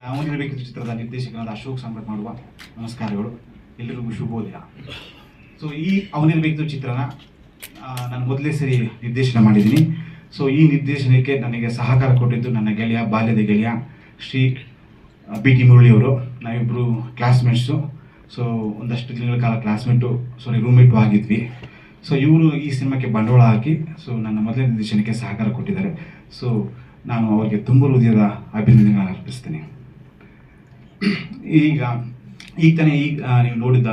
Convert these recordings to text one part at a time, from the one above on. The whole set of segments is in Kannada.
ಅವನಿರಬೇಕಿದ್ದ ಚಿತ್ರದ ನಿರ್ದೇಶಕರಾದ ಅಶೋಕ್ ಸಂಪಟ್ ಮಾಡುವ ನಮಸ್ಕಾರಗಳು, ಎಲ್ಲರಿಗೂ ಶುಭೋದಯ. ಸೊ ಈ ಅವನಿರಬೇಕಿದ್ದ ಚಿತ್ರನ ನಾನು ಮೊದಲೇ ಸರಿ ನಿರ್ದೇಶನ ಮಾಡಿದ್ದೀನಿ. ಸೊ ಈ ನಿರ್ದೇಶನಕ್ಕೆ ನನಗೆ ಸಹಕಾರ ಕೊಟ್ಟಿದ್ದು ನನ್ನ ಗೆಳೆಯ, ಬಾಲ್ಯದ ಗೆಳೆಯ ಶ್ರೀ BT ಮುರಳಿಯವರು. ನಾವಿಬ್ಬರು ಕ್ಲಾಸ್ಮೇಟ್ಸು. ಸೊ ಒಂದಷ್ಟು ದಿನಗಳ ಕಾಲ ರೂಮ್ಮೇಟು ಆಗಿದ್ವಿ. ಸೊ ಇವರು ಈ ಸಿನಿಮಾಕ್ಕೆ ಬಂಡವಾಳ ಹಾಕಿ ನನ್ನ ಮೊದಲನೇ ನಿರ್ದೇಶನಕ್ಕೆ ಸಹಕಾರ ಕೊಟ್ಟಿದ್ದಾರೆ. ಸೊ ನಾನು ಅವರಿಗೆ ತುಂಬ ಹೃದಯದ ಅಭಿನಂದನೆಗಳನ್ನು ಅರ್ಪಿಸ್ತೀನಿ. ಈಗ ನೀವು ನೋಡಿದ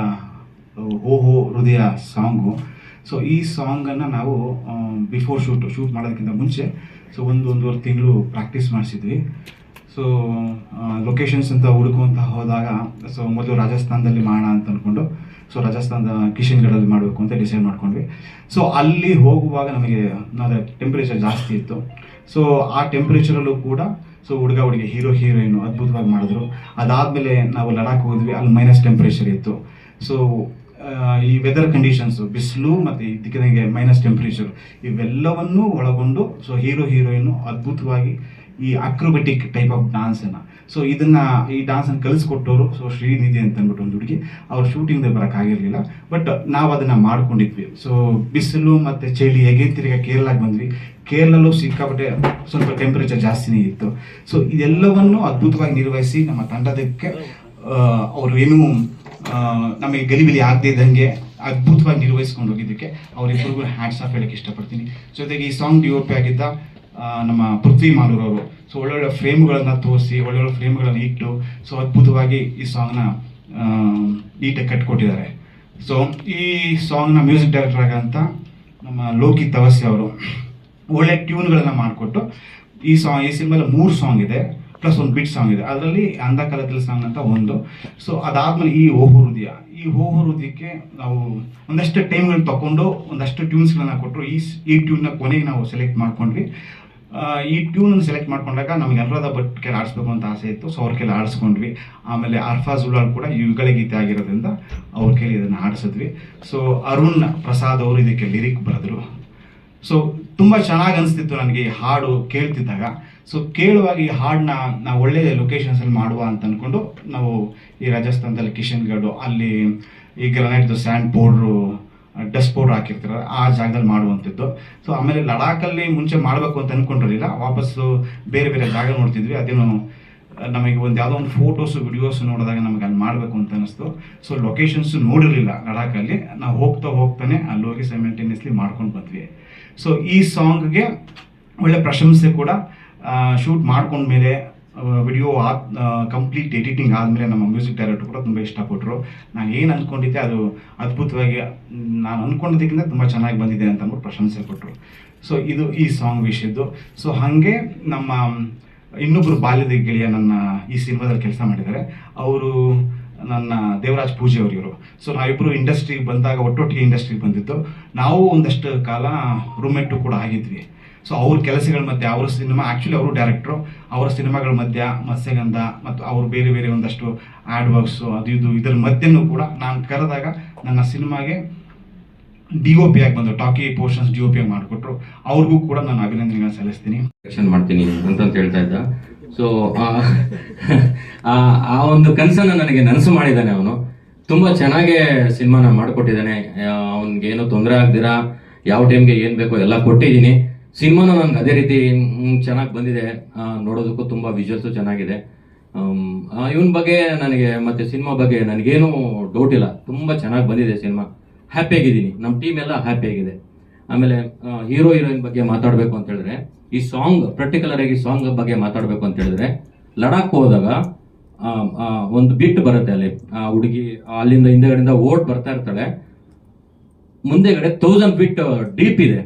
ಓಹೋ ಹೃದಯ ಸಾಂಗು. ಸೊ ಈ ಸಾಂಗನ್ನು ನಾವು ಬಿಫೋರ್ ಶೂಟ್ ಮಾಡೋದಕ್ಕಿಂತ ಮುಂಚೆ ಒಂದೂವರೆ ತಿಂಗಳು ಪ್ರಾಕ್ಟೀಸ್ ಮಾಡಿಸಿದ್ವಿ. ಸೊ ಲೊಕೇಶನ್ಸ್ ಅಂತ ಹುಡುಕುವಂತ ಹೋದಾಗ ಮೊದಲು ರಾಜಸ್ಥಾನದಲ್ಲಿ ಮಾಡೋಣ ಅಂತ ಅಂದ್ಕೊಂಡು ರಾಜಸ್ಥಾನದ ಕಿಶನ್ಗಢಲ್ಲಿ ಮಾಡಬೇಕು ಅಂತ ಡಿಸೈಡ್ ಮಾಡ್ಕೊಂಡ್ವಿ. ಸೊ ಅಲ್ಲಿ ಹೋಗುವಾಗ ನಮಗೆ ಟೆಂಪ್ರೇಚರ್ ಜಾಸ್ತಿ ಇತ್ತು. ಸೊ ಆ ಟೆಂಪ್ರೇಚರಲ್ಲೂ ಕೂಡ ಹುಡುಗ ಹುಡುಗಿ ಹೀರೋಯಿನ್ ಅದ್ಭುತವಾಗಿ ಮಾಡಿದ್ರು. ಅದಾದಮೇಲೆ ನಾವು ಲಡಾಖ್ ಹೋದ್ವಿ, ಅಲ್ಲಿ ಮೈನಸ್ ಟೆಂಪ್ರೇಚರ್ ಇತ್ತು. ಸೊ ಈ ವೆದರ್ ಕಂಡೀಷನ್ಸು, ಬಿಸಿಲು ಮತ್ತು ಇದಕ್ಕೆ ಮೈನಸ್ ಟೆಂಪ್ರೇಚರ್, ಇವೆಲ್ಲವನ್ನೂ ಒಳಗೊಂಡು ಹೀರೋಯಿನ್ ಅದ್ಭುತವಾಗಿ ಈ ಅಕ್ರೋಬೆಟಿಕ್ ಟೈಪ್ ಆಫ್ ಡಾನ್ಸನ್ನು ಈ ಡಾನ್ಸನ್ನು ಕಲಿಸ್ಕೊಟ್ಟವರು ಶ್ರೀನಿಧಿ ಅಂತ ಅಂದ್ಬಿಟ್ಟು ಒಂದು ಹುಡುಗಿ. ಅವ್ರು ಶೂಟಿಂಗ್ ಬರೋಕ್ಕಾಗಿರಲಿಲ್ಲ, ಬಟ್ ನಾವು ಅದನ್ನು ಮಾಡ್ಕೊಂಡಿದ್ವಿ. ಸೊ ಬಿಸಿಲು ಮತ್ತು ಚಳಿ ಹೇಗೆ ತಿರ್ಗಿ ಕೇರಳಕ್ಕೆ ಬಂದ್ವಿ. ಕೇರಳಲ್ಲೂ ಸಿಕ್ಕಾಪಟ್ಟೆ ಸ್ವಲ್ಪ ಟೆಂಪ್ರೇಚರ್ ಜಾಸ್ತಿನೇ ಇತ್ತು. ಸೊ ಇದೆಲ್ಲವನ್ನು ಅದ್ಭುತವಾಗಿ ನಿರ್ವಹಿಸಿ ನಮ್ಮ ತಂಡದಕ್ಕೆ ಅವರು ಏನೂ ನಮಗೆ ಗಲಿಬಿಲಿ ಆಗದೇ ಇದ್ದಂಗೆ ಅದ್ಭುತವಾಗಿ ನಿರ್ವಹಿಸ್ಕೊಂಡು ಹೋಗಿದ್ದಕ್ಕೆ ಅವರಿಬ್ಬರಿಗೂ ಹ್ಯಾಟ್ಸ್ ಆಫ್ ಹೇಳಕ್ಕೆ ಇಷ್ಟಪಡ್ತೀನಿ. ಜೊತೆಗೆ ಈ ಸಾಂಗ್ DOP ಆಗಿದ್ದ ನಮ್ಮ ಪೃಥ್ವಿ ಮಾಲೂರ್ ಅವರು ಒಳ್ಳೊಳ್ಳೆ ಫ್ರೇಮ್ಗಳನ್ನು ತೋರಿಸಿ, ಒಳ್ಳೊಳ್ಳೆ ಫ್ರೇಮ್ಗಳನ್ನು ಇಟ್ಟು ಅದ್ಭುತವಾಗಿ ಈ ಸಾಂಗ್ನ ನೀಟಾಗಿ ಕಟ್ಕೊಟ್ಟಿದ್ದಾರೆ. ಸೊ ಈ ಸಾಂಗ್ನ ಮ್ಯೂಸಿಕ್ ಡೈರೆಕ್ಟರ್ ಆಗಂತ ನಮ್ಮ ಲೋಕಿ ತವಸ್ಯ ಅವರು ಒಳ್ಳೆ ಟ್ಯೂನ್ಗಳನ್ನು ಮಾಡಿಕೊಟ್ಟು ಈ ಸಿನಿಮಾದಲ್ಲಿ 3 ಸಾಂಗ್ ಇದೆ, ಪ್ಲಸ್ ಒಂದು ಬಿಟ್ ಸಾಂಗ್ ಇದೆ. ಅದರಲ್ಲಿ ಅಂಧಕಾಲದಲ್ಲಿ ಸಾಂಗ್ ಅಂತ ಒಂದು. ಸೊ ಅದಾದ್ಮೇಲೆ ಈ ಓಹೋ ಹೃದಯಕ್ಕೆ ನಾವು ಒಂದಷ್ಟು ಟೈಮ್ಗಳನ್ನ ತಗೊಂಡು ಒಂದಷ್ಟು ಟ್ಯೂನ್ಸ್ಗಳನ್ನ ಕೊಟ್ಟರು. ಈ ಟ್ಯೂನ್ನ ಕೊನೆಗೆ ನಾವು ಸೆಲೆಕ್ಟ್ ಮಾಡ್ಕೊಂಡ್ವಿ. ಈ ಟ್ಯೂನನ್ನು ಸೆಲೆಕ್ಟ್ ಮಾಡ್ಕೊಂಡಾಗ ನಮ್ಗೆ ಅನುರಾಧ ಭಟ್ ಕೆಲ ಆಡಿಸ್ಬೇಕು ಅಂತ ಆಸೆ ಇತ್ತು. ಸೊ ಅವ್ರ ಕೆಲ ಆಡಿಸ್ಕೊಂಡ್ವಿ. ಆಮೇಲೆ ಅರ್ಫಾಜ್ ಉಲಾಲ್ ಕೂಡ ಯುಗಳ ಗೀತೆ ಆಗಿರೋದ್ರಿಂದ ಅವ್ರ ಕೈಲಿ ಇದನ್ನು ಆಡಿಸಿದ್ವಿ. ಸೊ ಅರುಣ್ ಪ್ರಸಾದ್ ಅವರು ಇದಕ್ಕೆ ಲಿರಿಕ್ ಬರೆದ್ರು. ಸೊ ತುಂಬ ಚೆನ್ನಾಗಿ ಅನಿಸ್ತಿತ್ತು ನನಗೆ ಈ ಹಾಡು ಕೇಳ್ತಿದ್ದಾಗ. ಸೊ ಕೇಳುವಾಗ ಈ ಹಾಡನ್ನ ನಾವು ಒಳ್ಳೆ ಲೊಕೇಶನ್ಸಲ್ಲಿ ಮಾಡುವ ಅಂತ ಅಂದ್ಕೊಂಡು ನಾವು ಈ ರಾಜಸ್ಥಾನದಲ್ಲಿ ಕಿಶನ್ಗಢ ಅಲ್ಲಿ ಈ ಗ್ರನೈಟ್ದು ಸ್ಯಾಂಡ್ ಪೌಡ್ರು, ಡಸ್ಟ್ ಪೌಡ್ರ್ ಹಾಕಿರ್ತಾರೆ, ಆ ಜಾಗದಲ್ಲಿ ಮಾಡುವಂಥದ್ದು. ಸೊ ಆಮೇಲೆ ಲಡಾಖಲ್ಲಿ ಮುಂಚೆ ಮಾಡಬೇಕು ಅಂತ ಅಂದ್ಕೊಂಡಿರಲಿಲ್ಲ, ವಾಪಸ್ಸು ಬೇರೆ ಬೇರೆ ಜಾಗ ನೋಡ್ತಿದ್ವಿ. ಅದೇನು ನಮಗೆ ಯಾವುದೋ ಒಂದು ಫೋಟೋಸು ವಿಡಿಯೋಸ್ ನೋಡಿದಾಗ ನಮಗೆ ಅಲ್ಲಿ ಮಾಡಬೇಕು ಅಂತ ಅನ್ನಿಸ್ತು. ಸೊ ಲೊಕೇಶನ್ಸ್ ನೋಡಿರಲಿಲ್ಲ ಲಡಾಖಲ್ಲಿ. ನಾವು ಹೋಗ್ತಾನೆ ಅಲ್ಲಿ ಹೋಗಿ ಸೈಮಲ್ಟೇನಿಯಸ್ಲಿ ಮಾಡ್ಕೊಂಡು ಬಂದ್ವಿ. ಸೊ ಈ ಸಾಂಗ್ಗೆ ಒಳ್ಳೆ ಪ್ರಶಂಸೆ ಕೂಡ. ಶೂಟ್ ಮಾಡ್ಕೊಂಡ್ಮೇಲೆ ವಿಡಿಯೋ ಕಂಪ್ಲೀಟ್ ಎಡಿಟಿಂಗ್ ಆದಮೇಲೆ ನಮ್ಮ ಮ್ಯೂಸಿಕ್ ಡೈರೆಕ್ಟರ್ ಕೂಡ ತುಂಬ ಇಷ್ಟಪಟ್ಟರು. ನಾನು ಏನು ಅಂದ್ಕೊಂಡಿದ್ದೆ ಅದು ಅದ್ಭುತವಾಗಿ ನಾನು ಅಂದ್ಕೊಂಡಿದ್ದಕ್ಕಿಂತ ತುಂಬ ಚೆನ್ನಾಗಿ ಬಂದಿದೆ ಅಂತ ಅಂದ್ಬಿಟ್ಟು ಪ್ರಶಂಸೆ ಕೊಟ್ಟರು. ಸೊ ಇದು ಈ ಸಾಂಗ್ ವಿಷಯದ್ದು. ಸೊ ಹಾಗೆ ನಮ್ಮ ಇನ್ನೊಬ್ಬರು ಬಾಲ್ಯದ ಗೆಳೆಯ ನನ್ನ ಈ ಸಿನಿಮಾದಲ್ಲಿ ಕೆಲಸ ಮಾಡಿದ್ದಾರೆ. ಅವರು ನನ್ನ ದೇವರಾಜ್ ಪೂಜೆ ಅವರಿವರು. ಸೊ ನಾವಿಬ್ಬರು ಇಂಡಸ್ಟ್ರಿಗೆ ಬಂದಾಗ ಒಟ್ಟೊಟ್ಟಿಗೆ ಇಂಡಸ್ಟ್ರಿಗೆ ಬಂದಿದ್ದು. ನಾವು ಒಂದಷ್ಟು ಕಾಲ ರೂಮ್ಮೇಟು ಕೂಡ ಆಗಿದ್ವಿ. ಸೊ ಅವ್ರ ಕೆಲಸಗಳ ಮಧ್ಯೆ ಅವರ ಸಿನಿಮಾ, ಆ್ಯಕ್ಚುಲಿ ಅವರು ಡೈರೆಕ್ಟ್ರು, ಅವರ ಸಿನಿಮಾಗಳ ಮಧ್ಯ ಮತ್ಸ್ಯಗಂಧ ಮತ್ತು ಅವರು ಬೇರೆ ಬೇರೆ ಒಂದಷ್ಟು ಆ್ಯಡ್ ವರ್ಕ್ಸು ಅದು ಇದರ ಮಧ್ಯೆನೂ ಕೂಡ ನಾನು ಕರೆದಾಗ ನನ್ನ ಸಿನಿಮಾಗೆ DOP ಆಗಿ ಬಂದು ಟಾಕಿ ಪೋರ್ಷನ್ಸ್ DOP ಆಗಿ ಮಾಡಿಕೊಟ್ರು. ಅವ್ರಿಗೂ ಕೂಡ ನಾನು ಅಭಿನಂದನೆಗಳನ್ನ ಸಲ್ಲಿಸ್ತೀನಿ. ಮಾಡ್ತೀನಿ ಅಂತ ಹೇಳ್ತಾ ಇದ್ದ. ಸೊ ಆ ಒಂದು ಕನಸನ್ನ ನನಗೆ ನನಸು ಮಾಡಿದ್ದಾನೆ ಅವನು. ತುಂಬಾ ಚೆನ್ನಾಗಿ ಸಿನಿಮಾನ ಮಾಡಿಕೊಟ್ಟಿದ್ದಾನೆ. ಅವನಿಗೇನು ತೊಂದರೆ ಆಗ್ದಿರಾ ಯಾವ ಟೈಮ್ಗೆ ಏನ್ ಬೇಕೋ ಎಲ್ಲ ಕೊಟ್ಟಿದ್ದೀನಿ. ಸಿನಿಮಾನ ನನ್ಗೆ ಅದೇ ರೀತಿ ಚೆನ್ನಾಗಿ ಬಂದಿದೆ. ನೋಡೋದಕ್ಕೂ ತುಂಬಾ ವಿಜುವಲ್ಸು ಚೆನ್ನಾಗಿದೆ. ಇವನ್ ಬಗ್ಗೆ ನನಗೆ ಮತ್ತೆ ಸಿನಿಮಾ ಬಗ್ಗೆ ನನಗೇನು ಡೌಟ್ ಇಲ್ಲ. ತುಂಬಾ ಚೆನ್ನಾಗಿ ಬಂದಿದೆ ಸಿನಿಮಾ. ಹ್ಯಾಪಿ ಆಗಿದ್ದೀನಿ, ನಮ್ಮ ಟೀಮ್ ಎಲ್ಲ ಹ್ಯಾಪಿ ಆಗಿದೆ. ಆಮೇಲೆ ಹೀರೋಯಿನ್ ಬಗ್ಗೆ ಮಾತಾಡಬೇಕು ಅಂತ ಹೇಳಿದ್ರೆ, ಈ ಸಾಂಗ್ ಪರ್ಟಿಕ್ಯುಲರ್ ಆಗಿ ಸಾಂಗ್ ಬಗ್ಗೆ ಮಾತಾಡಬೇಕು ಅಂತ ಹೇಳಿದ್ರೆ, ಲಡಾಖ್ ಹೋದಾಗ ಒಂದು ಬಿಟ್ ಬರುತ್ತೆ. ಅಲ್ಲಿ ಹುಡುಗಿ ಅಲ್ಲಿಂದ ಹಿಂದೆಗಡೆಯಿಂದ ಓಡ್ ಬರ್ತಾ ಇರ್ತಾಳೆ. ಮುಂದೆಗಡೆ 1000 ಫೀಟ್ ಡೀಪ್ ಇದೆ.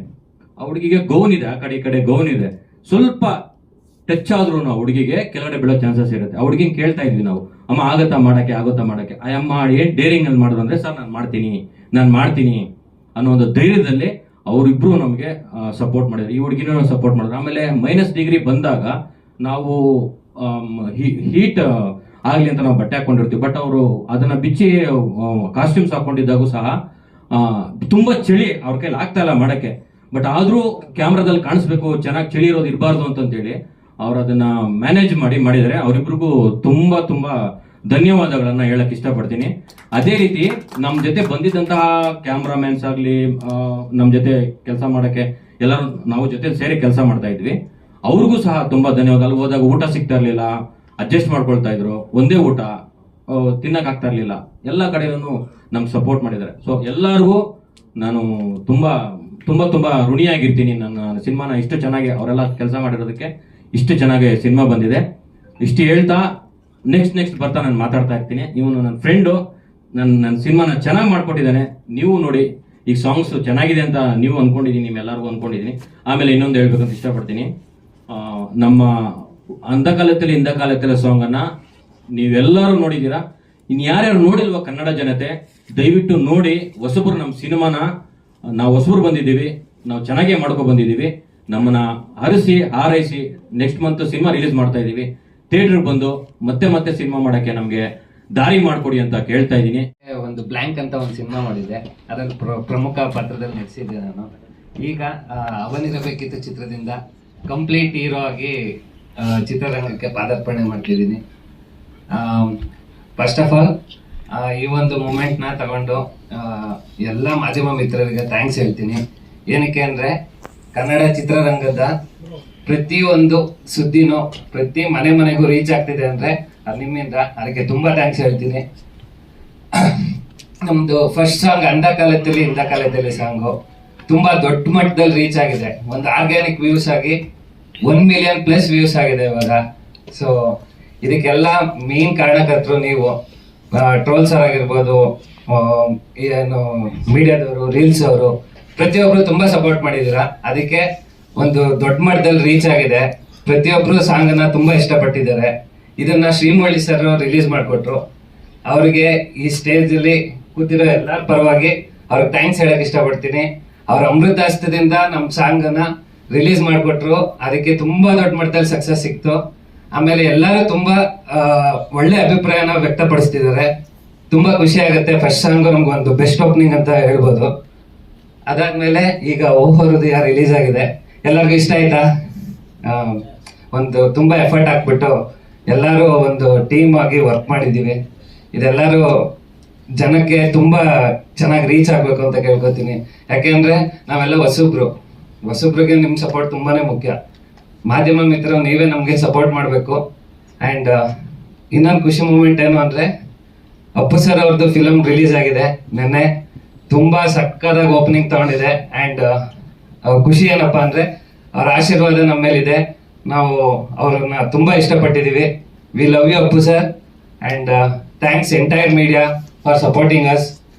ಆ ಹುಡುಗಿಗೆ ಗೌನ್ ಇದೆ, ಆ ಕಡೆ ಈ ಕಡೆ ಗೌನ್ ಇದೆ. ಸ್ವಲ್ಪ ಟಚ್ ಆದ್ರೂ ಹುಡುಗಿಗೆ ಕೆಳಗಡೆ ಬೀಳೋ ಚಾನ್ಸಸ್ ಇರುತ್ತೆ. ಆ ಹುಡುಗಿನ ಕೇಳ್ತಾ ಇದ್ವಿ ನಾವು, ಅಮ್ಮ ಆಗುತ್ತಾ ಮಾಡಕ್ಕೆ. ಆ ಅಮ್ಮ ಏನ್ ಡೇರಿಂಗ್ ಅಲ್ಲಿ ಮಾಡಿದ್ರು ಅಂದ್ರೆ, ಸರ್ ನಾನು ಮಾಡ್ತೀನಿ ಅನ್ನೋ ಒಂದು ಧೈರ್ಯದಲ್ಲಿ ಅವರಿಬ್ರು ನಮಗೆ ಸಪೋರ್ಟ್ ಮಾಡಿದ್ರು. ಈ ಹುಡುಗಿನೂ ಸಪೋರ್ಟ್ ಮಾಡಿದ್ರು. ಆಮೇಲೆ -ಡಿಗ್ರಿ ಬಂದಾಗ ನಾವು ಹೀಟ್ ಆಗ್ಲಿ ಅಂತ ನಾವು ಬಟ್ಟೆ ಹಾಕೊಂಡಿರ್ತೀವಿ. ಬಟ್ ಅವರು ಅದನ್ನ ಬಿಚ್ಚಿ ಕಾಸ್ಟ್ಯೂಮ್ಸ್ ಹಾಕೊಂಡಿದ್ದಾಗೂ ಸಹ ತುಂಬಾ ಚಳಿ ಅವ್ರ ಕೈಲಿ ಆಗ್ತಾ ಇಲ್ಲ ಮಾಡಕ್ಕೆ. ಬಟ್ ಆದ್ರೂ ಕ್ಯಾಮ್ರಾದಲ್ಲಿ ಕಾಣಿಸ್ಬೇಕು, ಚೆನ್ನಾಗಿ ಚಳಿ ಇರೋದು ಇರಬಾರ್ದು ಅಂತೇಳಿ ಅವ್ರು ಅದನ್ನ ಮ್ಯಾನೇಜ್ ಮಾಡಿದರೆ ಅವರಿಬ್ರಿಗೂ ತುಂಬಾ ತುಂಬಾ ಧನ್ಯವಾದಗಳನ್ನ ಹೇಳಕ್ ಇಷ್ಟಪಡ್ತೀನಿ. ಅದೇ ರೀತಿ ನಮ್ಮ ಜೊತೆ ಬಂದಿದ್ದಂತಹ ಕ್ಯಾಮ್ರಾಮ್ಯಾನ್ಸ್ ಆಗ್ಲಿ, ನಮ್ಮ ಜೊತೆ ಕೆಲಸ ಮಾಡಕ್ಕೆ ಎಲ್ಲರೂ ನಾವು ಜೊತೆ ಸೇರಿ ಕೆಲಸ ಮಾಡ್ತಾ ಇದ್ವಿ, ಅವ್ರಿಗೂ ಸಹ ತುಂಬಾ ಧನ್ಯವಾದ. ಅಲ್ಲಿ ಹೋದಾಗ ಊಟ ಸಿಗ್ತಾ ಇರ್ಲಿಲ್ಲ, ಅಡ್ಜಸ್ಟ್ ಮಾಡ್ಕೊಳ್ತಾ ಇದ್ರು, ಒಂದೇ ಊಟ ತಿನ್ನಕ್ ಆಗ್ತಾ ಇರ್ಲಿಲ್ಲ, ಎಲ್ಲ ಕಡೆನೂ ನಮ್ಗೆ ಸಪೋರ್ಟ್ ಮಾಡಿದ್ದಾರೆ. ಸೊ ಎಲ್ಲರಿಗೂ ನಾನು ತುಂಬಾ ತುಂಬಾ ತುಂಬಾ ಋಣಿಯಾಗಿರ್ತೀನಿ. ನನ್ನ ಸಿನಿಮಾನ ಇಷ್ಟು ಚೆನ್ನಾಗಿ ಅವರೆಲ್ಲ ಕೆಲಸ ಮಾಡಿರೋದಕ್ಕೆ ಇಷ್ಟು ಚೆನ್ನಾಗಿ ಸಿನಿಮಾ ಬಂದಿದೆ. ಇಷ್ಟು ಹೇಳ್ತಾ ನೆಕ್ಸ್ಟ್ ಬರ್ತಾ ನಾನು ಮಾತಾಡ್ತಾ ಇರ್ತೀನಿ. ಇವನು ನನ್ನ ಫ್ರೆಂಡು, ನನ್ನ ಸಿನಿಮಾನ ಚೆನ್ನಾಗಿ ಮಾಡ್ಕೊಟ್ಟಿದ್ದಾನೆ. ನೀವು ನೋಡಿ, ಈಗ ಸಾಂಗ್ಸ್ ಚೆನ್ನಾಗಿದೆ ಅಂತ ನೀವು ಅನ್ಕೊಂಡಿದ್ದೀನಿ, ನಿಮ್ಮೆಲ್ಲರಿಗೂ ಅನ್ಕೊಂಡಿದ್ದೀನಿ. ಆಮೇಲೆ ಇನ್ನೊಂದು ಹೇಳ್ಬೇಕಂತ ಇಷ್ಟಪಡ್ತೀನಿ, ನಮ್ಮ ಇಂದ ಕಾಲದಲ್ಲಿ ಸಾಂಗ್ ಅನ್ನ ನೀವೆಲ್ಲರೂ ನೋಡಿದ್ದೀರಾ. ಇನ್ನು ಯಾರ್ಯಾರು ನೋಡಿಲ್ವ ಕನ್ನಡ ಜನತೆ, ದಯವಿಟ್ಟು ನೋಡಿ. ಹೊಸಬ್ರು ನಮ್ಮ ಸಿನಿಮಾನ, ನಾವು ಹೊಸಬ್ರು ಬಂದಿದ್ದೀವಿ, ನಾವು ಚೆನ್ನಾಗೇ ಮಾಡ್ಕೊ ಬಂದಿದ್ದೀವಿ. ನಮ್ಮನ್ನ ಹಾರೈಸಿ ನೆಕ್ಸ್ಟ್ ಮಂತ್ ಸಿನಿಮಾ ರಿಲೀಸ್ ಮಾಡ್ತಾ ಇದ್ದೀವಿ. ಥಿಯೇಟರ್ ಬಂದು ಮತ್ತೆ ಸಿನಿಮಾ ಮಾಡಕ್ಕೆ ನಮ್ಗೆ ದಾರಿ ಮಾಡ್ಕೊಡಿ ಅಂತ ಕೇಳ್ತಾ ಇದ್ದೀನಿ. ಒಂದು ಬ್ಲ್ಯಾಂಕ್ ಅಂತ ಒಂದು ಸಿನಿಮಾ ಮಾಡಿದೆ, ಅದರಲ್ಲಿ ಪ್ರಮುಖ ಪಾತ್ರದಲ್ಲಿ ನಟಿಸಿದ್ದೆ ನಾನು. ಈಗ ಅವನಿರಬೇಕಿತ್ತು ಚಿತ್ರದಿಂದ ಕಂಪ್ಲೀಟ್ ಹೀರೋ ಆಗಿ ಚಿತ್ರರಂಗಕ್ಕೆ ಪಾದಾರ್ಪಣೆ ಮಾಡ್ತಿದ್ದೀನಿ. ಫಸ್ಟ್ ಆಫ್ ಆಲ್ ಈ ಒಂದು ಮೂಮೆಂಟ್ನ ತಗೊಂಡು ಎಲ್ಲ ಮಾಧ್ಯಮ ಮಿತ್ರರಿಗೆ ಥ್ಯಾಂಕ್ಸ್ ಹೇಳ್ತೀನಿ. ಏನಕ್ಕೆ ಅಂದರೆ ಕನ್ನಡ ಚಿತ್ರರಂಗದ ಪ್ರತಿಯೊಂದು ಸುದ್ದಿನೂ ಪ್ರತಿ ಮನೆಗೂ ರೀಚ್ ಆಗ್ತಿದೆ ಅಂದರೆ ಅದು ನಿಮ್ಮಿಂದ. ಅದಕ್ಕೆ ತುಂಬ ಥ್ಯಾಂಕ್ಸ್ ಹೇಳ್ತೀನಿ. ನಮ್ಮದು ಫಸ್ಟ್ ಸಾಂಗ್ ಇಂದ ಕಾಲದಲ್ಲಿ ಸಾಂಗು ತುಂಬ ದೊಡ್ಡ ಮಟ್ಟದಲ್ಲಿ ರೀಚ್ ಆಗಿದೆ. ಒಂದು ಆರ್ಗ್ಯಾನಿಕ್ ವ್ಯೂಸ್ ಆಗಿ 1 ಮಿಲಿಯನ್ ಪ್ಲಸ್ ವ್ಯೂಸ್ ಆಗಿದೆ ಇವಾಗ. ಸೊ ಇದಕ್ಕೆಲ್ಲ ಮೇನ್ ಕಾರಣಕರ್ತರು ನೀವು, ಟ್ರೋಲ್ಸ್ ಆಗಿರ್ಬೋದು, ಏನು ಮೀಡಿಯಾದವರು, ರೀಲ್ಸ್ ಅವರು, ಪ್ರತಿಯೊಬ್ರು ತುಂಬಾ ಸಪೋರ್ಟ್ ಮಾಡಿದ್ದೀರಾ. ಅದಕ್ಕೆ ಒಂದು ದೊಡ್ಡ ಮಟ್ಟದಲ್ಲಿ ರೀಚ್ ಆಗಿದೆ. ಪ್ರತಿಯೊಬ್ರು ಸಾಂಗ್ ಅನ್ನ ತುಂಬಾ ಇಷ್ಟಪಟ್ಟಿದ್ದಾರೆ. ಇದನ್ನ ಶ್ರೀಮುರಳಿ ಸರ್ ರಿಲೀಸ್ ಮಾಡಿಕೊಟ್ರು. ಅವರಿಗೆ ಈ ಸ್ಟೇಜ್ ಅಲ್ಲಿ ಕೂತಿರೋ ಎಲ್ಲರ ಪರವಾಗಿ ಅವ್ರಿಗೆ ಥ್ಯಾಂಕ್ಸ್ ಹೇಳಕ್ ಇಷ್ಟಪಡ್ತೀನಿ. ಅವ್ರ ಅಮೃತ ಹಸ್ತದಿಂದ ನಮ್ಮ ಸಾಂಗ್ ಅನ್ನ ರಿಲೀಸ್ ಮಾಡಿಕೊಟ್ರು. ಅದಕ್ಕೆ ತುಂಬಾ ದೊಡ್ಡ ಮಟ್ಟದಲ್ಲಿ ಸಕ್ಸಸ್ ಸಿಕ್ತು. ಆಮೇಲೆ ಎಲ್ಲರೂ ತುಂಬಾ ಒಳ್ಳೆ ಅಭಿಪ್ರಾಯನ ವ್ಯಕ್ತಪಡಿಸ್ತಿದ್ದಾರೆ. ತುಂಬಾ ಖುಷಿ ಆಗುತ್ತೆ. ಫಸ್ಟ್ ಸಾಂಗ್ ನಮ್ಗೆ ಒಂದು ಬೆಸ್ಟ್ ಓಪನಿಂಗ್ ಅಂತ ಹೇಳ್ಬೋದು. ಅದಾದ್ಮೇಲೆ ಈಗ ಓಹೋ ಹೃದಯ ರಿಲೀಸ್ ಆಗಿದೆ. ಎಲ್ಲರಿಗೂ ಇಷ್ಟ ಆಯ್ತಾ? ಒಂದು ತುಂಬಾ ಎಫರ್ಟ್ ಹಾಕ್ಬಿಟ್ಟು ಎಲ್ಲರೂ ಒಂದು ಟೀಮ್ ಆಗಿ ವರ್ಕ್ ಮಾಡಿದ್ದೀವಿ. ಇದೆಲ್ಲರೂ ಜನಕ್ಕೆ ತುಂಬಾ ಚೆನ್ನಾಗಿ ರೀಚ್ ಆಗ್ಬೇಕು ಅಂತ ಕೇಳ್ಕೊತೀನಿ. ಯಾಕೆಂದ್ರೆ ನಾವೆಲ್ಲ ಹೊಸಬ್ರಿಗೆ ನಿಮ್ ಸಪೋರ್ಟ್ ತುಂಬಾನೇ ಮುಖ್ಯ. ಮಾಧ್ಯಮ ಮಿತ್ರ ನೀವೇ ನಮ್ಗೆ ಸಪೋರ್ಟ್ ಮಾಡಬೇಕು. ಅಂಡ್ ಇನ್ನೊಂದು ಖುಷಿ ಮೂಮೆಂಟ್ ಏನು ಅಂದ್ರೆ, ಅಪ್ಪು ಸರ್ ಅವ್ರದ್ದು ಫಿಲಮ್ ರಿಲೀಸ್ ಆಗಿದೆ ನೆನ್ನೆ. ತುಂಬಾ ಸಕ್ಕದಾಗಿ ಓಪನಿಂಗ್ ತಗೊಂಡಿದೆ. ಅಂಡ್ ಖುಷಿ ಏನಪ್ಪಾ ಅಂದ್ರೆ ಅವ್ರ ಆಶೀರ್ವಾದ ನಮ್ಮ ಮೇಲಿದೆ. ನಾವು ಅವ್ರನ್ನ ತುಂಬಾ ಇಷ್ಟಪಟ್ಟಿದೀವಿ. We love you Appu sir. And thanks entire media for supporting us.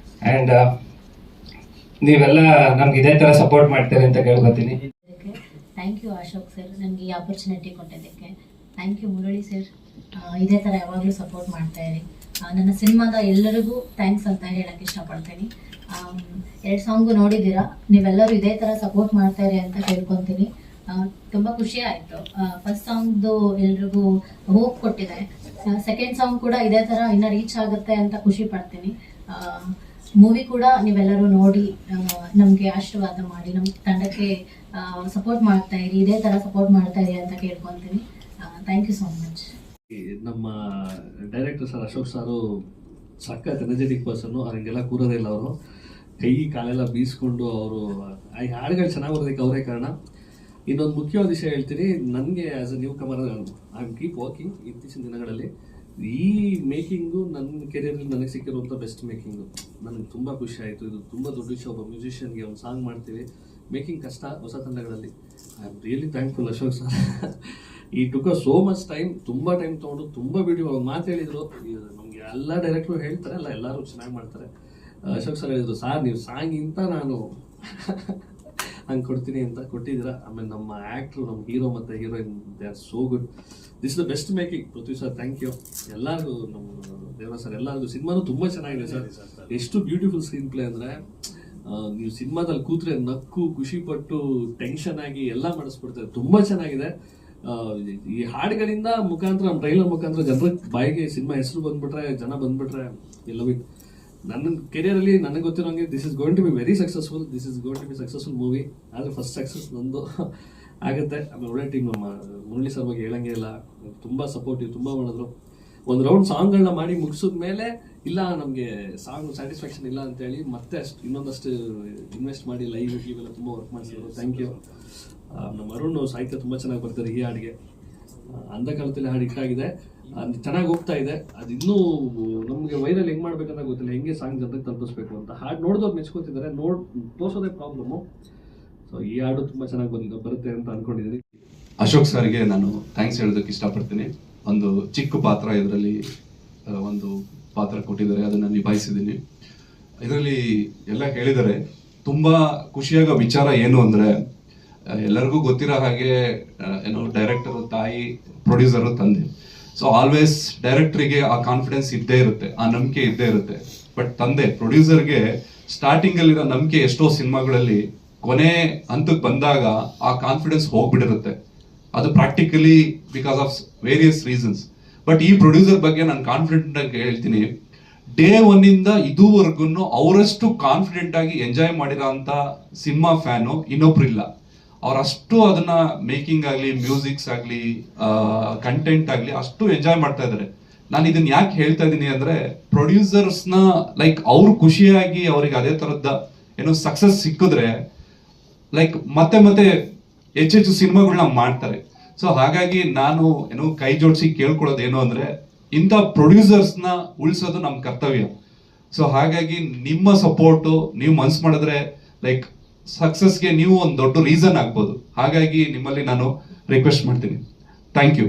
And ನೀವೆಲ್ಲ ನಮ್ಗೆ ಇದೇ ತರ ಸಪೋರ್ಟ್ ಮಾಡ್ತೀರಿ ಅಂತ ಕೇಳ್ಕೊತೀನಿ. ಥ್ಯಾಂಕ್ ಯು ಅಶೋಕ್ ಸರ್, ನನಗೆ ಈ ಆಪರ್ಚುನಿಟಿ ಕೊಟ್ಟಿದ್ದಕ್ಕೆ. ಥ್ಯಾಂಕ್ ಯು ಮುರಳಿ ಸರ್, ಇದೇ ಥರ ಯಾವಾಗಲೂ ಸಪೋರ್ಟ್ ಮಾಡ್ತಾ ಇರಿ. ನನ್ನ ಸಿನಿಮಾದ ಎಲ್ಲರಿಗೂ ಥ್ಯಾಂಕ್ಸ್ ಅಂತ ಹೇಳಕ್ಕೆ ಇಷ್ಟಪಡ್ತೀನಿ. 2 ಸಾಂಗು ನೋಡಿದ್ದೀರಾ, ನೀವೆಲ್ಲರೂ ಇದೇ ಥರ ಸಪೋರ್ಟ್ ಮಾಡ್ತಾ ಇರಿ ಅಂತ ಕೇಳ್ಕೊತೀನಿ. ತುಂಬ ಖುಷಿ ಆಯಿತು. ಫಸ್ಟ್ ಸಾಂಗ್ದು ಎಲ್ರಿಗೂ ಹೋಪ್ ಕೊಟ್ಟಿದೆ. ಸೆಕೆಂಡ್ ಸಾಂಗ್ ಕೂಡ ಇದೇ ಥರ ಇನ್ನೂ ರೀಚ್ ಆಗುತ್ತೆ ಅಂತ ಖುಷಿ ಪಡ್ತೀನಿ. ಮೂವಿ ಕೂಡ ನೀವೆಲ್ಲರೂ ನೋಡಿ ನಮಗೆ ಆಶೀರ್ವಾದ ಮಾಡಿ ನಮ್ಮ ತಂಡಕ್ಕೆ ಸಪೋರ್ಟ್ ಮಾಡ್ತಾ ಇರಿ, ಇದೇ ಥರ ಸಪೋರ್ಟ್ ಮಾಡ್ತಾ ಇರಿ ಅಂತ ಕೇಳ್ಕೊತೀನಿ. Thank you so much. ನಮ್ಮ ಡೈರೆಕ್ಟರ್ ಸರ್ ಅಶೋಕ್ ಸಾರು ಸಖತ್ ಎನರ್ಜೆಟಿಕ್ ಪರ್ಸನ್ನು. ಅವ್ರಿಗೆಲ್ಲ ಕೂರೋದೇ ಇಲ್ಲ. ಅವರು ಕೈ ಕಾಲೆಲ್ಲ ಬೀಸ್ಕೊಂಡು ಅವರು ಹಾಡುಗಳು ಚೆನ್ನಾಗಿ ಬರೋದಕ್ಕೆ ಅವರೇ ಕಾರಣ. ಇನ್ನೊಂದು ಮುಖ್ಯವಾದ ವಿಷಯ ಹೇಳ್ತೀನಿ. ನನಗೆ as a new Qamar I am keep walking. ಇತ್ತೀಚಿನ ದಿನಗಳಲ್ಲಿ ಈ ಮೇಕಿಂಗು ನನ್ನ ಕೆರಿಯರಲ್ಲಿ ನನಗೆ ಸಿಕ್ಕಿರುವಂಥ ಬೆಸ್ಟ್ ಮೇಕಿಂಗು. ನನಗೆ ತುಂಬ ಖುಷಿ ಆಯಿತು. ಇದು ತುಂಬ ದೊಡ್ಡ ವಿಷಯ. ಒಬ್ಬ ಮ್ಯೂಸಿಷಿಯನ್ಗೆ ಒಂದು ಸಾಂಗ್ ಮಾಡ್ತೀವಿ, ಮೇಕಿಂಗ್ ಕಷ್ಟ ಹೊಸ ತಂಡಗಳಲ್ಲಿ. I am really thankful Ashok sir. ಈ ಟುಕ್ ಸೋ ಮಚ್ ಟೈಮ್, ತುಂಬ ಟೈಮ್ ತೊಗೊಂಡು ತುಂಬ ಬ್ಯೂಟಿಫುಲ್ ಒಂದು ಮಾತು ಹೇಳಿದರು. ನಮಗೆ ಎಲ್ಲ ಡೈರೆಕ್ಟ್ರು ಹೇಳ್ತಾರೆ, ಎಲ್ಲರೂ ಚೆನ್ನಾಗಿ ಮಾಡ್ತಾರೆ. ಅಶೋಕ್ ಸರ್ ಹೇಳಿದರು, ಸಾರ್ ನೀವು ಸಾಂಗ್ ಇಂತ ನಾನು ಹಂಗೆ ಕೊಡ್ತೀನಿ ಅಂತ ಕೊಟ್ಟಿದ್ದೀರಾ. ಆಮೇಲೆ ನಮ್ಮ ಆ್ಯಕ್ಟ್ರು, ನಮ್ಮ ಹೀರೋ ಮತ್ತು heroine, they are so good. This the best making. Prithvi sir thank you. ಎಲ್ಲರಿಗೂ ನಮ್ಮ ದೇವರ ಸರ್ ಎಲ್ಲರಿಗೂ. ಸಿನಿಮಾನು ತುಂಬ ಚೆನ್ನಾಗಿದೆ ಸರ್. ಎಷ್ಟು ಬ್ಯೂಟಿಫುಲ್ ಸ್ಕ್ರೀನ್ ಪ್ಲೇ ಅಂದರೆ, ನೀವು ಸಿನಿಮಾದಲ್ಲಿ ಕೂತ್ರೆ ನಕ್ಕು ಖುಷಿಪಟ್ಟು ಟೆನ್ಷನ್ ಆಗಿ ಎಲ್ಲ ಮಾಡಿಸ್ಬಿಡ್ತಾರೆ. ತುಂಬ ಚೆನ್ನಾಗಿದೆ. ಈ ಹಾಡುಗಳಿಂದ ಮುಖಾಂತರ, ನಮ್ಮ ಟ್ರೈಲರ್ ಮುಖಾಂತರ ಜನರ ಬಾಯಿಗೆ ಸಿನಿಮಾ ಹೆಸರು ಬಂದ್ಬಿಟ್ರೆ, ಜನ ಬಂದ್ಬಿಟ್ರೆ ಲವ್ ಇಟ್. ನನ್ನ ಕೆರಿಯರಲ್ಲಿ ನನಗೆ ಗೊತ್ತಿರೋಂಗೆ this is going to be very successful. This is going to be successful movie. ಆದರೆ ಫಸ್ಟ್ ಸಕ್ಸಸ್ ನಂದು. ಆಗುತ್ತೆ. ಆಮೇಲೆ ಒಳ್ಳೆ ಟೀಮ್, ನಮ್ಮ ಮುರಳಿ ಸರ್ ಬಗ್ಗೆ ಹೇಳಂಗೆ ಇಲ್ಲ, ತುಂಬ ಸಪೋರ್ಟಿವ್, ತುಂಬ ಮಾಡಿದ್ರು. ಒಂದು ರೌಂಡ್ ಸಾಂಗ್ಗಳನ್ನ ಮಾಡಿ ಮುಗಿಸಿದ ಮೇಲೆ ಇಲ್ಲ ನಮಗೆ ಸಾಂಗ್ ಸ್ಯಾಟಿಸ್ಫ್ಯಾಕ್ಷನ್ ಇಲ್ಲ ಅಂತೇಳಿ ಮತ್ತೆ ಇನ್ನೊಂದಷ್ಟು ಇನ್ವೆಸ್ಟ್ ಮಾಡಿ ಲೈವ್ ಇವೆಲ್ಲ ತುಂಬ ವರ್ಕ್ ಮಾಡಿಸಿದ್ರು. Thank you. ನಮ್ಮ ಅರುಣ್ ಸಾಹಿತ್ಯ ತುಂಬ ಚೆನ್ನಾಗಿ ಬರ್ತಾರೆ ಈ ಹಾಡಿಗೆ. ಅಂಧಕಾಲದಲ್ಲಿ ಹಾಡು ಹಿಟ್ಟಾಗಿದೆ, ಅದು ಚೆನ್ನಾಗಿ ಹೋಗ್ತಾ ಇದೆ. ಅದು ಇನ್ನೂ ನಮಗೆ ವೈರಲ್ ಹೆಂಗೆ ಮಾಡ್ಬೇಕಂತ ಗೊತ್ತಿಲ್ಲ, ಹೆಂಗೆ ಸಾಂಗ್ ಜನರಿಗೆ ತಲುಪಿಸ್ಬೇಕು ಅಂತ. ಹಾಡು ನೋಡಿದವ್ರು ಮೆಚ್ಕೋತಿದ್ದಾರೆ, ತೋರಿಸೋದೇ ಪ್ರಾಬ್ಲಮ್ಮು. ಸೊ ಈ ಹಾಡು ತುಂಬ ಚೆನ್ನಾಗಿ ಬರುತ್ತೆ ಅಂತ ಅಂದ್ಕೊಂಡಿದ್ದೀನಿ. ಅಶೋಕ್ ಸರ್ಗೆ ನಾನು ಥ್ಯಾಂಕ್ಸ್ ಹೇಳೋದಕ್ಕೆ ಇಷ್ಟಪಡ್ತೀನಿ. ಒಂದು ಚಿಕ್ಕ ಪಾತ್ರ ಇದರಲ್ಲಿ ಒಂದು ಪಾತ್ರ ಕೊಟ್ಟಿದ್ದಾರೆ, ಅದನ್ನು ನಿಭಾಯಿಸಿದ್ದೀನಿ. ಇದರಲ್ಲಿ ಎಲ್ಲ ಹೇಳಿದ್ದಾರೆ. ತುಂಬ ಖುಷಿಯಾಗೋ ವಿಚಾರ ಏನು ಅಂದರೆ, ಎಲ್ಲರಿಗೂ ಗೊತ್ತಿರೋ ಹಾಗೆ ಏನೋ ಡೈರೆಕ್ಟರು ತಾಯಿ, ಪ್ರೊಡ್ಯೂಸರು ತಂದೆ. ಸೊ ಆಲ್ವೇಸ್ ಡೈರೆಕ್ಟ್ರಿಗೆ ಆ ಕಾನ್ಫಿಡೆನ್ಸ್ ಇದ್ದೇ ಇರುತ್ತೆ, ಆ ನಂಬಿಕೆ ಇದ್ದೇ ಇರುತ್ತೆ. ಬಟ್ ತಂದೆ ಪ್ರೊಡ್ಯೂಸರ್ಗೆ ಸ್ಟಾರ್ಟಿಂಗಲ್ಲಿರೋ ನಂಬಿಕೆ ಎಷ್ಟೋ ಸಿನಿಮಾಗಳಲ್ಲಿ ಕೊನೆ ಹಂತಕ್ಕೆ ಬಂದಾಗ ಆ ಕಾನ್ಫಿಡೆನ್ಸ್ ಹೋಗ್ಬಿಟ್ಟಿರುತ್ತೆ. ಅದು practically because of various reasons. But ಈ ಪ್ರೊಡ್ಯೂಸರ್ ಬಗ್ಗೆ ನಾನು ಕಾನ್ಫಿಡೆಂಟ್ ಆಗಿ ಹೇಳ್ತೀನಿ, ಡೇ ಒನ್ನಿಂದ ಇದುವರೆಗೂ ಅವರಷ್ಟು ಕಾನ್ಫಿಡೆಂಟ್ ಆಗಿ ಎಂಜಾಯ್ ಮಾಡಿರೋ ಅಂತ ಸಿನಿಮಾ ಫ್ಯಾನು ಇನ್ನೊಬ್ರಿಲ್ಲ. ಅವರಷ್ಟು ಅದನ್ನ ಮೇಕಿಂಗ್ ಆಗಲಿ, ಮ್ಯೂಸಿಕ್ಸ್ ಆಗಲಿ, ಕಂಟೆಂಟ್ ಆಗಲಿ ಅಷ್ಟು ಎಂಜಾಯ್ ಮಾಡ್ತಾ ಇದ್ದಾರೆ. ನಾನು ಇದನ್ನ ಯಾಕೆ ಹೇಳ್ತಾ ಇದ್ದೀನಿ ಅಂದ್ರೆ, ಪ್ರೊಡ್ಯೂಸರ್ಸ್ನ ಲೈಕ್ ಅವ್ರು ಖುಷಿಯಾಗಿ ಅವ್ರಿಗೆ ಅದೇ ತರದ್ದ ಏನೋ ಸಕ್ಸಸ್ ಸಿಕ್ಕಿದ್ರೆ ಲೈಕ್ ಮತ್ತೆ ಮತ್ತೆ ಹೆಚ್ಚೆಚ್ಚು ಸಿನಿಮಾಗಳನ್ನ ಮಾಡ್ತಾರೆ. ಸೊ ಹಾಗಾಗಿ ನಾನು ಏನೋ ಕೈ ಜೋಡಿಸಿ ಕೇಳ್ಕೊಳ್ಳೋದೇನು ಅಂದ್ರೆ, ಇಂಥ ಪ್ರೊಡ್ಯೂಸರ್ಸ್ನ ಉಳಿಸೋದು ನಮ್ಮ ಕರ್ತವ್ಯ. ಸೊ ಹಾಗಾಗಿ ನಿಮ್ಮ ಸಪೋರ್ಟು, ನೀವು ಮನ್ಸು ಮಾಡಿದ್ರೆ ಲೈಕ್ ಸಕ್ಸಸ್ಗೆ ನೀವು ಒಂದು ದೊಡ್ಡ ರೀಸನ್ ಆಗ್ಬೋದು. ಹಾಗಾಗಿ ನಿಮ್ಮಲ್ಲಿ ನಾನು ರಿಕ್ವೆಸ್ಟ್ ಮಾಡ್ತೀನಿ. Thank you.